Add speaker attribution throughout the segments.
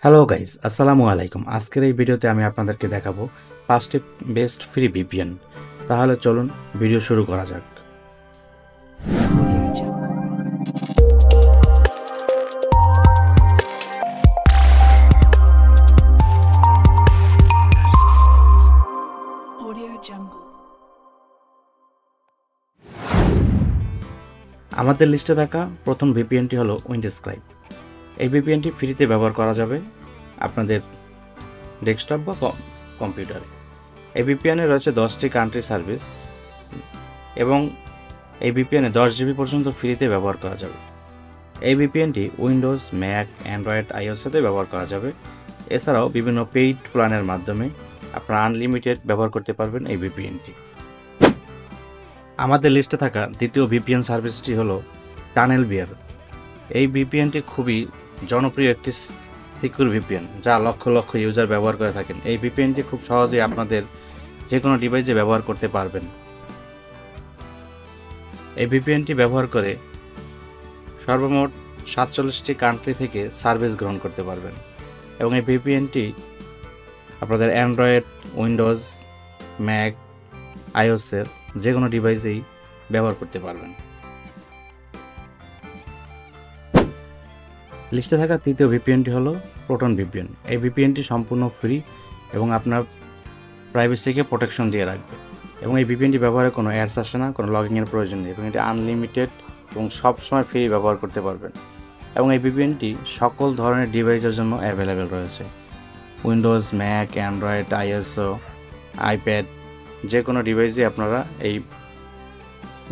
Speaker 1: Hello guys, আসসালামু আলাইকুম। আজকের এই ভিডিওতে আমি আপনাদেরকে দেখাবো 5টি বেস্ট ফ্রি ভিপিএন। তাহলে চলুন ভিডিও শুরু করা যাক।
Speaker 2: Audio Jungle. Audio Jungle.
Speaker 1: আমাদের লিস্টে থাকা প্রথম ভিপিএনটি হলো উইন্ডস্ক্রাইব। এই ভিপিএনটি ফ্রিতে ব্যবহার করা যাবে আপনাদের ডেস্কটপ বা কম্পিউটারে। এই ভিপিএনে রয়েছে 10টি কান্ট্রি সার্ভিস এবং এই ভিপিএনে 10 জিবি পর্যন্ত ফ্রিতে ব্যবহার করা যাবে। এই ভিপিএনটি উইন্ডোজ, ম্যাক, অ্যান্ড্রয়েড, আইওএসতে ব্যবহার করা যাবে। এছাড়াও বিভিন্ন পেইড প্ল্যানের মাধ্যমে আপনারা আনলিমিটেড ব্যবহার করতে পারবেন এই ভিপিএনটি। আমাদের লিস্টে থাকা দ্বিতীয় ভিপিএন সার্ভিসটি হলো টানেল বিয়ার। এই ভিপিএনটি খুবই জনপ্রিয় একটি সিকিউর ভিপিএন, যা লক্ষ লক্ষ ইউজার ব্যবহার করে থাকেন। এই ভিপিএনটি খুব সহজেই আপনাদের যে কোনো ডিভাইসে ব্যবহার করতে পারবেন। এই ভিপিএনটি ব্যবহার করে সর্বমোট 47টি কান্ট্রি থেকে সার্ভিস গ্রহণ করতে পারবেন এবং এই ভিপিএনটি আপনাদের অ্যান্ড্রয়েড, উইন্ডোজ, ম্যাক, আইওএসের যে কোনো ডিভাইসেই ব্যবহার করতে পারবেন। লিস্টে থাকা তৃতীয় ভিপিএনটি হলো প্রোটন ভিপিএন। এই ভিপিএনটি সম্পূর্ণ ফ্রি এবং আপনার প্রাইভেসিকে প্রোটেকশন দিয়ে রাখবে এবং এই ভিপিএনটি ব্যবহারে কোনো অ্যাডস আসে না, কোনো লগইনের প্রয়োজন নেই এবং এটি আনলিমিটেড এবং সবসময় ফ্রি ব্যবহার করতে পারবেন। এবং এই ভিপিএনটি সকল ধরনের ডিভাইসের জন্য অ্যাভেলেবেল রয়েছে। Windows, Mac, Android, ISO, iPad যে কোনো ডিভাইসে আপনারা এই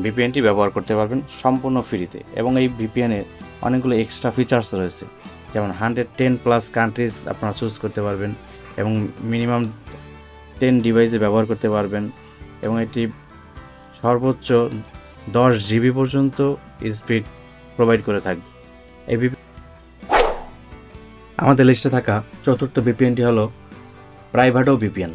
Speaker 1: ভিপিএনটি ব্যবহার করতে পারবেন সম্পূর্ণ ফ্রিতে। এবং এই ভিপিএনের অনেকগুলো এক্সট্রা ফিচার্স রয়েছে, যেমন 110+ কান্ট্রিজ আপনারা চুজ করতে পারবেন এবং মিনিমাম 10 ডিভাইসে ব্যবহার করতে পারবেন এবং এটি সর্বোচ্চ 10 জিবি পর্যন্ত স্পিড প্রোভাইড করে থাকবে। এই আমাদের লিস্টে থাকা চতুর্থ ভিপিএনটি হলো প্রাইভেটো ভিপিএন।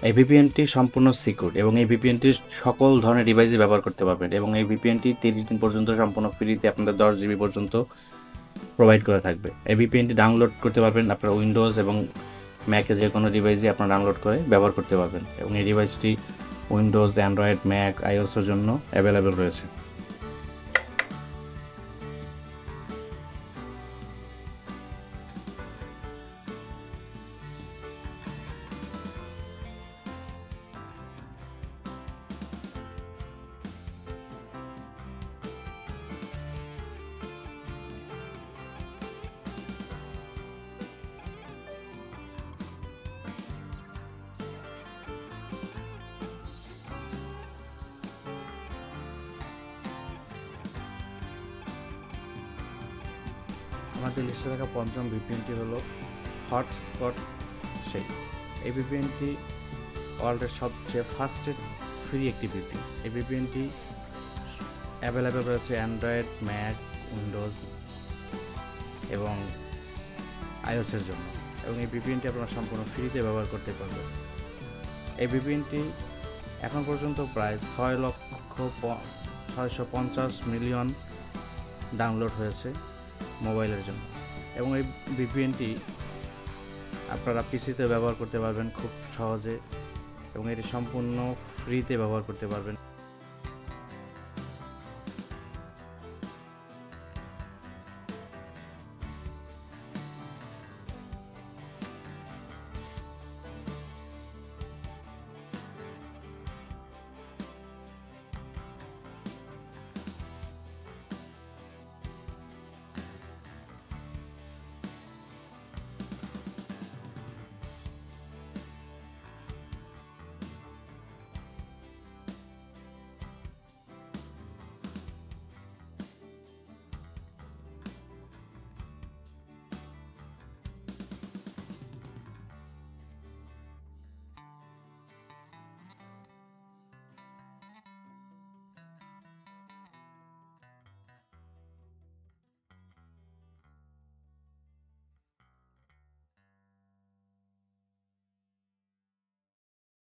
Speaker 1: এই ভিপিএনটি সম্পূর্ণ সিকিউর এবং এই ভিপিএনটি সকল ধরনের ডিভাইসে ব্যবহার করতে পারবেন এবং এই ভিপিএনটি 30 দিন পর্যন্ত সম্পূর্ণ ফ্রিতে আপনাদের 10 জিবি পর্যন্ত প্রোভাইড করে থাকবে। এই ভিপিএনটি ডাউনলোড করতে পারবেন আপনার উইন্ডোজ এবং ম্যাকে যে কোনো ডিভাইসে আপনারা ডাউনলোড করে ব্যবহার করতে পারবেন এবং এই ডিভাইসটি উইন্ডোজ, অ্যান্ড্রয়েড, ম্যাক, আইওএসের জন্য অ্যাভেলেবেল রয়েছে। আমাদের লিস্টে থাকা পঞ্চম ভিপিএনটি হলো হটস্পট শেল। এই ভিপিএনটি ওয়ার্ল্ডের সবচেয়ে ফাস্টেস্ট ফ্রি একটি ভিপিএন। এই ভিপিএনটি অ্যাভেলেবেল রয়েছে অ্যান্ড্রয়েড, ম্যাক, উইন্ডোজ এবং আইওএসের জন্য এবং এই ভিপিএনটি আপনারা সম্পূর্ণ ফ্রিতে ব্যবহার করতে পারবেন। এই ভিপিএনটি এখন পর্যন্ত প্রায় 6,650 মিলিয়ন ডাউনলোড হয়েছে মোবাইলের জন্য এবং এই ভিপিএনটি আপনারা পিসিতে ব্যবহার করতে পারবেন খুব সহজে এবং এটি সম্পূর্ণ ফ্রিতে ব্যবহার করতে পারবেন।